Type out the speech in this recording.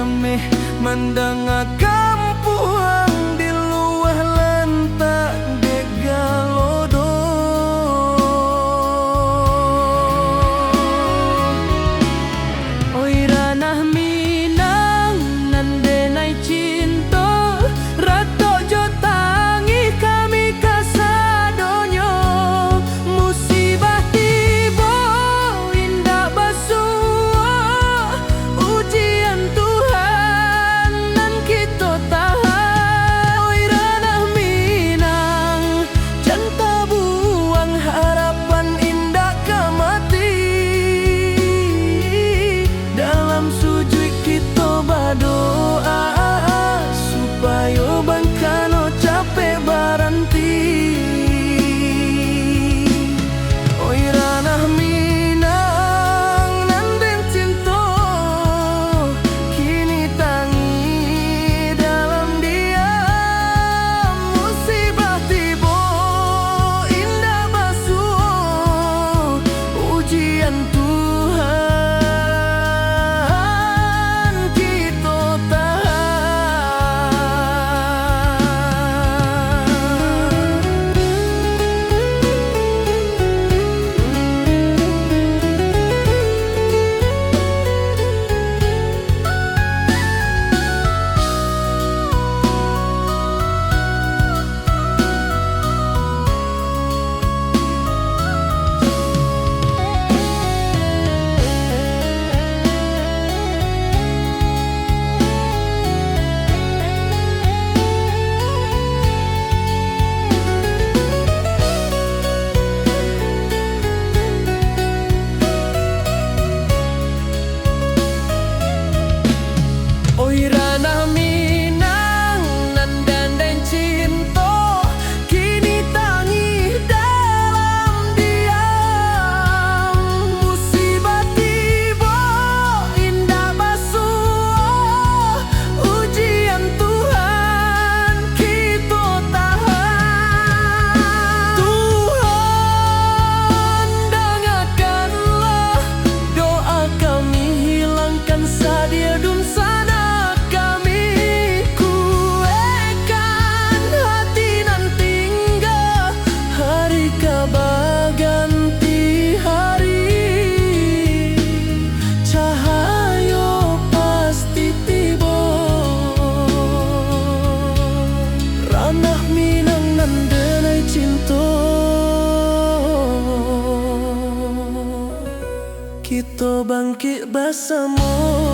kami mendengar kampuang di luar lantak degalodo. Oi ranah Minang nan denai cinta rato jo tangi kami kasadonyo. Musibah tiba indah basuh ujian Tuhan nan kita tahan. Oi ranah Minang janta buang harapan indah kamati. Dalam sujud kita berdoa supaya bangkano capek baranti. Oi ranah Minang nan den cinta kini tangi dalam diam. Musibah tiba indah basuh ujian Tuhan kita tahan. Oi ranah Minang nan dandai cinta kini tangi dalam diam. Musibah tiba indah basuh ujian Tuhan kita tahan. Tuhan dengarkanlah doa kami, hilangkan sadia dun sana kami. Kuekan hati nan tinggal hari kabaganti hari. Cahaya pasti tiba. Ranah Minang nan denai cinta kita bangkit bersama.